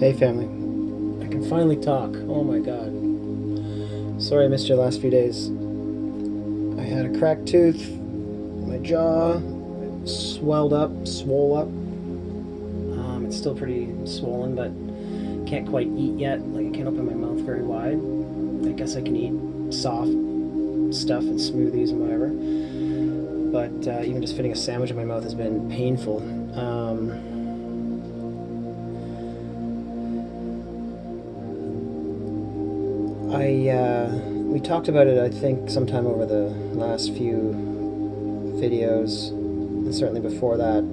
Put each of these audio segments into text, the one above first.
Hey family, I can finally talk. Oh my god. Sorry I missed your last few days. I had a cracked tooth, my jaw swelled up, swole up. It's still pretty swollen, but can't quite eat yet. Like I can't open my mouth very wide. I guess I can eat soft stuff and smoothies and whatever. But even just fitting a sandwich in my mouth has been painful. We talked about it, I think, sometime over the last few videos, and certainly before that,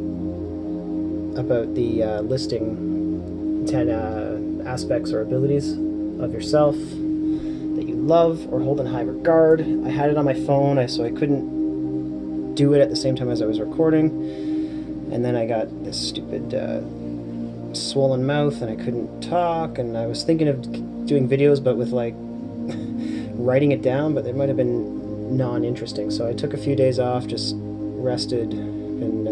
about the listing 10 aspects or abilities of yourself that you love or hold in high regard. I had it on my phone, so I couldn't do it at the same time as I was recording, and then I got this stupid swollen mouth and I couldn't talk, and I was thinking of doing videos but with like writing it down, but they might have been non-interesting, so I took a few days off, just rested and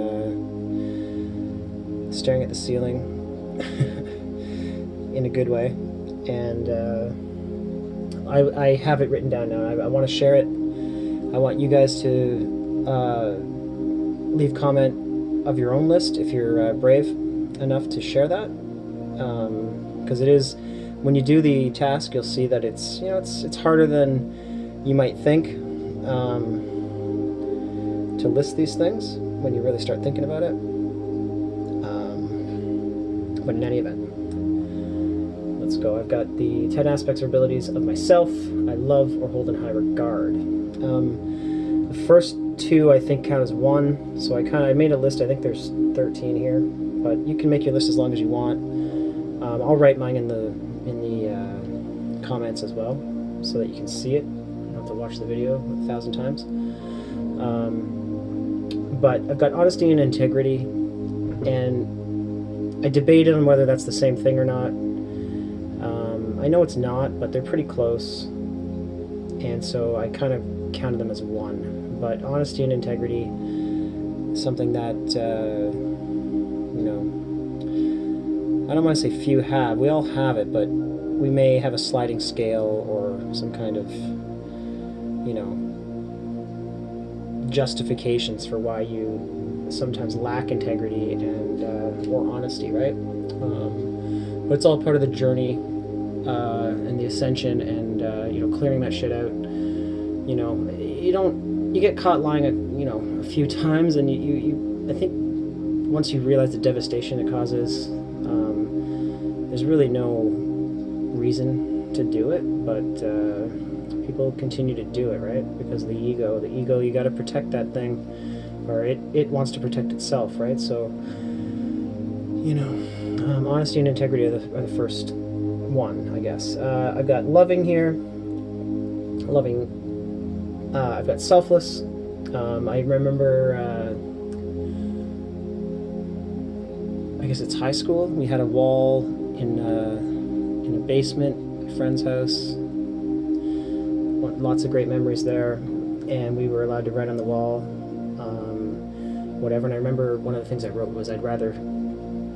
staring at the ceiling in a good way, and I have it written down now. I want to share it. I want you guys to leave comment of your own list if you're brave enough to share that, because it is, when you do the task, you'll see that it's it's harder than you might think to list these things when you really start thinking about it. But in any event, let's go. I've got the 10 aspects or abilities of myself I love or hold in high regard. The first two I think count as one, so I made a list. I think there's 13 here, but you can make your list as long as you want. I'll write mine in the comments as well, so that you can see it. You don't have to watch the video 1,000 times. But I've got honesty and integrity, and I debated on whether that's the same thing or not. I know it's not, but they're pretty close, and so I kind of counted them as one. But honesty and integrity is something that I don't want to say few have. We all have it, but we may have a sliding scale or some kind of, justifications for why you sometimes lack integrity and or honesty, right? But it's all part of the journey and the ascension, and clearing that shit out. You get caught lying a few times, and you I think once you realize the devastation it causes, there's really no reason to do it, but people continue to do it, right? Because of the ego, you got to protect that thing, or it wants to protect itself, right? So honesty and integrity are the first one, I guess. I've got loving here, I've got selfless. I remember I guess it's high school, we had a wall in a basement, a friend's house. Lots of great memories there, and we were allowed to write on the wall, whatever. And I remember one of the things I wrote was, I'd rather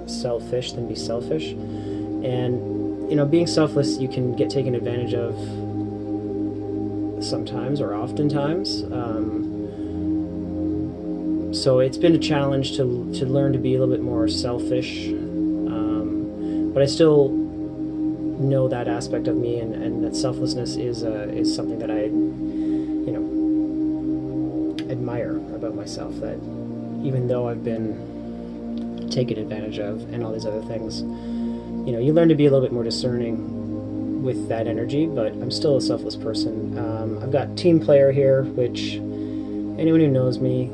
sell fish than be selfish. And being selfless, you can get taken advantage of sometimes, or oftentimes. So it's been a challenge to learn to be a little bit more selfish, but I still know that aspect of me, and that selflessness is something that I admire about myself, that even though I've been taken advantage of and all these other things, you learn to be a little bit more discerning with that energy, but I'm still a selfless person. I've got team player here, which anyone who knows me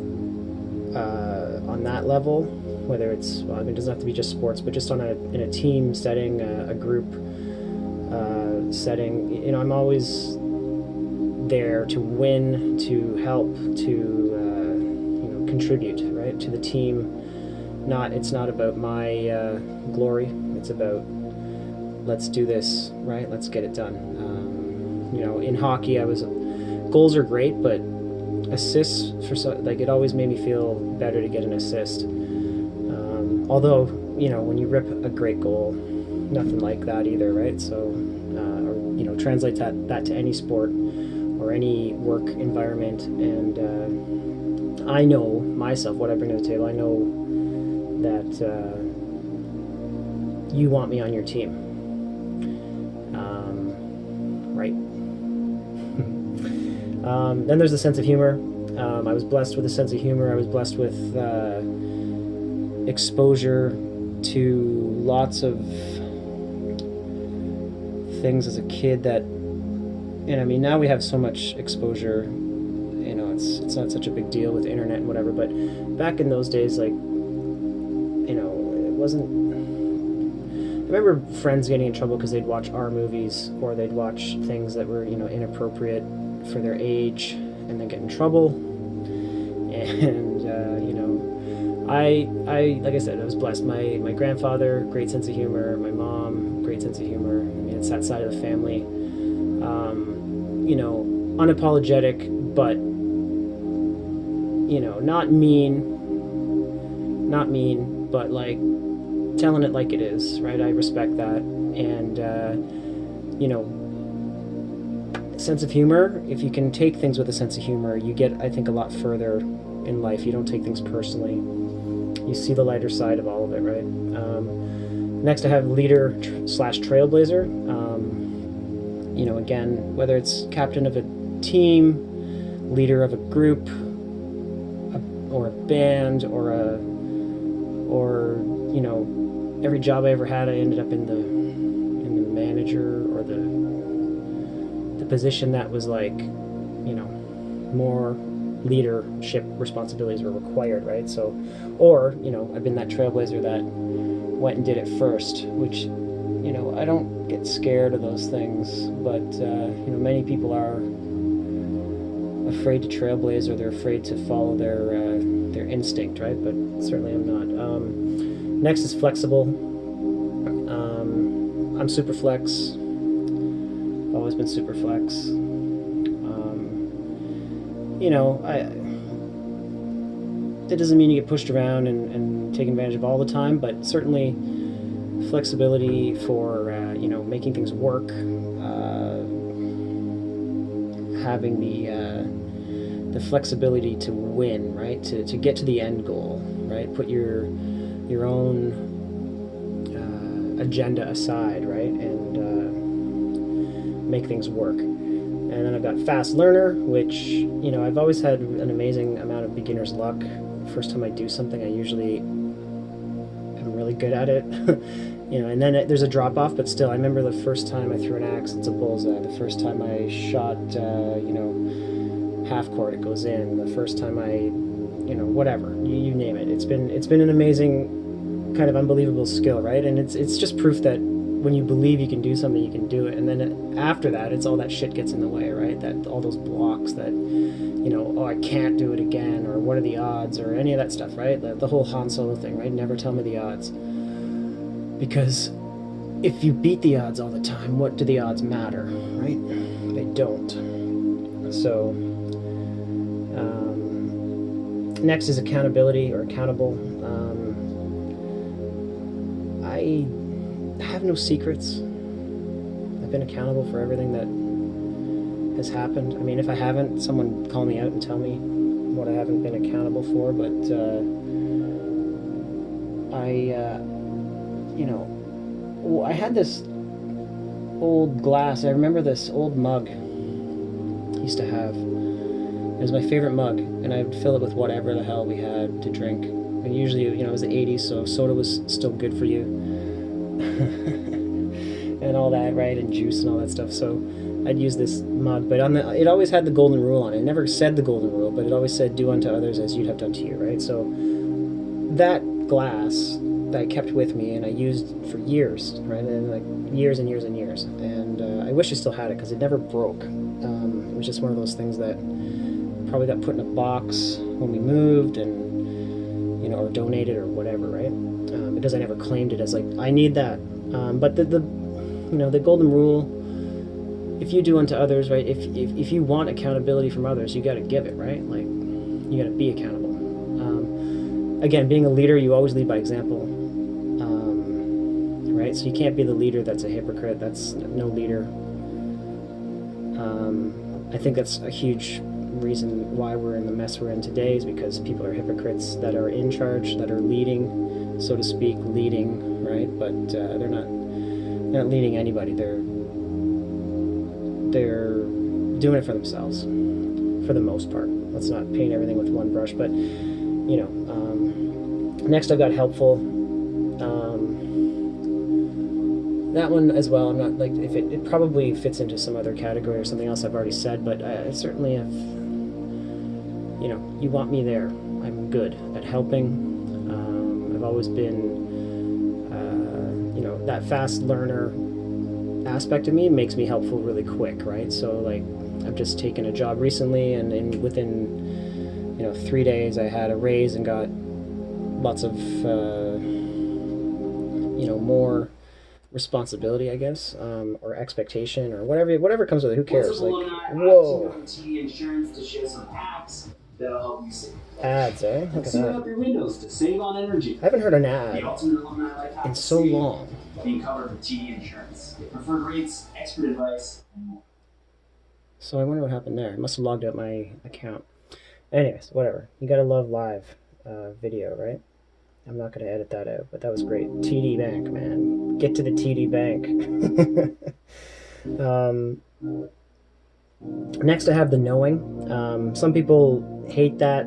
on that level, whether it's, well, it doesn't have to be just sports, but just in a team setting, a group setting, I'm always there to win, to help, to contribute, right, to the team. It's not about my glory. It's about, let's do this, right? Let's get it done. In hockey, goals are great, but assists, it always made me feel better to get an assist. Although when you rip a great goal, nothing like that either, right? So, or, translate that to any sport or any work environment. And I know myself what I bring to the table. I know that you want me on your team, right? Then there's a sense of humor. I was blessed with a sense of humor. I was blessed with exposure to lots of things as a kid that, and I mean, now we have so much exposure, it's not such a big deal with the internet and whatever, but back in those days, like, it wasn't, I remember friends getting in trouble because they'd watch R movies, or they'd watch things that were, inappropriate for their age, and then get in trouble. And I like I said, I was blessed. My grandfather, great sense of humor. My mom, great sense of humor. I mean, it's that side of the family. Unapologetic, but not mean, but like telling it like it is, right? I respect that. And sense of humor, if you can take things with a sense of humor, you get, I think, a lot further in life. You don't take things personally. You see the lighter side of all of it, right? Next, I have leader slash trailblazer. Again, whether it's captain of a team, leader of a group, or a band, or every job I ever had, I ended up in the manager, or the position that was like, more leadership responsibilities were required, right? So, or, I've been that trailblazer that went and did it first, which, I don't get scared of those things, but, many people are afraid to trailblaze, or they're afraid to follow their instinct, right? But certainly I'm not. Next is flexible. I'm super flex. Always been super flex. That doesn't mean you get pushed around and taken advantage of all the time, but certainly flexibility for making things work, having the flexibility to win, right? To get to the end goal, right? Put your own agenda aside, right? And make things work. And then I've got fast learner, which, I've always had an amazing amount of beginner's luck. First time I do something, I usually am really good at it. And then there's a drop off, but still, I remember the first time I threw an axe, it's a bullseye. The first time I shot, half court, it goes in. The first time I, whatever, you name it. It's been an amazing, kind of unbelievable skill, right? And it's just proof that when you believe you can do something, you can do it. And then after that, it's all that shit gets in the way, right? That all those blocks that, I can't do it again, or what are the odds, or any of that stuff, right? The whole Han Solo thing, right? Never tell me the odds. Because if you beat the odds all the time, what do the odds matter, right? They don't. So, next is accountability, or accountable. I have no secrets. I've been accountable for everything that has happened. I mean, if I haven't, someone call me out and tell me what I haven't been accountable for, but I had this old glass. I remember this old mug I used to have. It was my favorite mug, and I would fill it with whatever the hell we had to drink. And usually, it was the 80s, so soda was still good for you. And all that, right? And juice and all that stuff. So I'd use this mug, but it always had the golden rule on it. It never said the golden rule, but it always said, do unto others as you'd have done to you, right? So that glass that I kept with me, and I used for years, right? And like years and years and years. And I wish I still had it, because it never broke. It was just one of those things that probably got put in a box when we moved, and or donated or whatever, right? Because I never claimed it as like, I need that. But the golden rule, if you do unto others, right? If you want accountability from others, you got to give it, right? Like, you got to be accountable. Again, being a leader, you always lead by example, right? right? So you can't be the leader that's a hypocrite. That's no leader. I think that's a huge reason why we're in the mess we're in today, is because people are hypocrites that are in charge, that are leading, so to speak, leading, right? But they're not leading anybody. They're doing it for themselves, for the most part. Let's not paint everything with one brush, but you know. Next, I've got helpful. That one as well. I'm not like if it probably fits into some other category or something else I've already said, but I certainly have. You know, you want me there. I'm good at helping. I've always been, you know, that fast learner aspect of me makes me helpful really quick, right? So like, I've just taken a job recently, and within, you know, 3 days I had a raise and got lots of, you know, more responsibility, I guess, or expectation, or whatever comes with it. Who cares? Like, whoa. Insurance to share some apps that'll help you save. Ads, eh? Look at Set that. up your windows to save on energy. I haven't heard an ad The ultimate alumni life hack in to so save, long. being covered with TD Insurance. Preferred rates, expert advice, and more. So I wonder what happened there. I must have logged out my account. Anyways, whatever. You gotta love live video, right? I'm not gonna edit that out, but that was great. TD Bank, man. Get to the TD Bank. Next, I have the knowing. Some people hate that.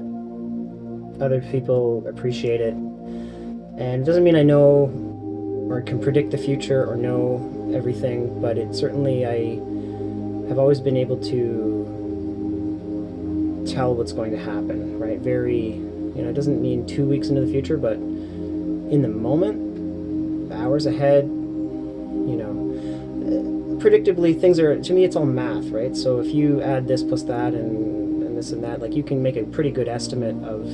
Other people appreciate it. And it doesn't mean I know or can predict the future or know everything, but it certainly, I have always been able to tell what's going to happen, right? Very, you know, it doesn't mean 2 weeks into the future, but in the moment, hours ahead, you know, predictably things are, to me, it's all math, right? So if you add this plus that and this and that, like, you can make a pretty good estimate of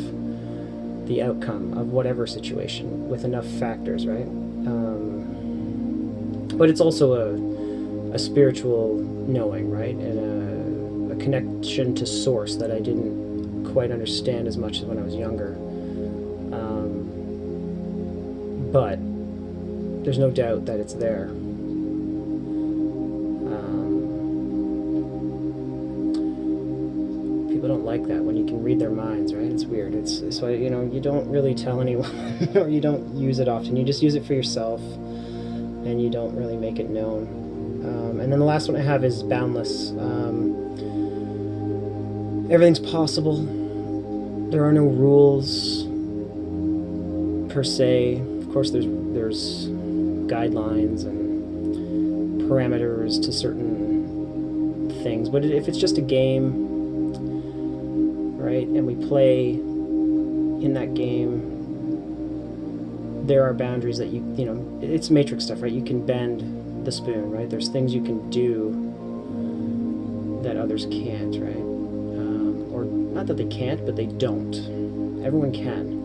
the outcome of whatever situation with enough factors, right? But it's also a spiritual knowing, right? And a connection to source that I didn't quite understand as much as when I was younger. But there's no doubt that it's there. People don't like that when you can read their minds, right? It's weird. It's why, you know, you don't really tell anyone or you don't use it often. You just use it for yourself and you don't really make it known. And then the last one I have is boundless. Everything's possible. There are no rules per se. Of course, there's guidelines and parameters to certain things, but if it's just a game, right, and we play in that game, there are boundaries that you know, it's Matrix stuff, right? You can bend the spoon, right? There's things you can do that others can't, right? Or not that they can't, but they don't. Everyone can.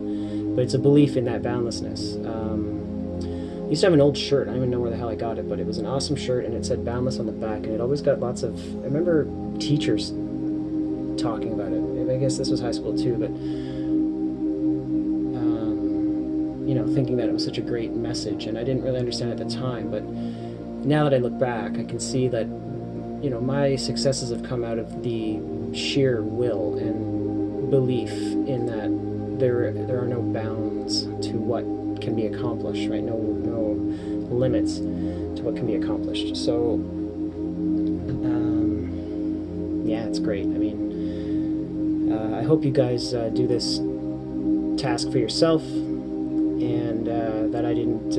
But it's a belief in that boundlessness. I used to have an old shirt. I don't even know where the hell I got it, but it was an awesome shirt, and it said boundless on the back, and it always got lots of, I remember teachers talking about it. I guess this was high school too, but you know, thinking that it was such a great message, and I didn't really understand at the time, but now that I look back, I can see that, you know, my successes have come out of the sheer will and belief in that there are no bounds to what can be accomplished, right? No limits to what can be accomplished. So yeah, it's great. I mean, I hope you guys do this task for yourself, and that I didn't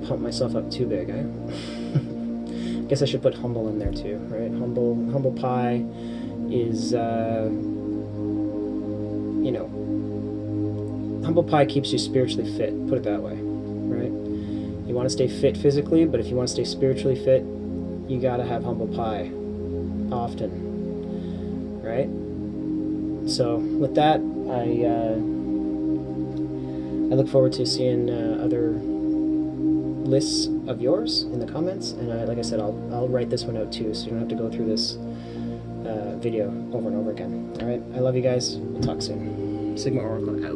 pump myself up too big. I guess I should put humble in there too, right? Humble pie is, you know, humble pie keeps you spiritually fit, put it that way, right? You want to stay fit physically, but if you want to stay spiritually fit, you gotta have humble pie often, right? So with that, I look forward to seeing other lists of yours in the comments, and like I said, I'll write this one out too, so you don't have to go through this video over and over again. All right, I love you guys. We'll talk soon. Sigma Oracle out.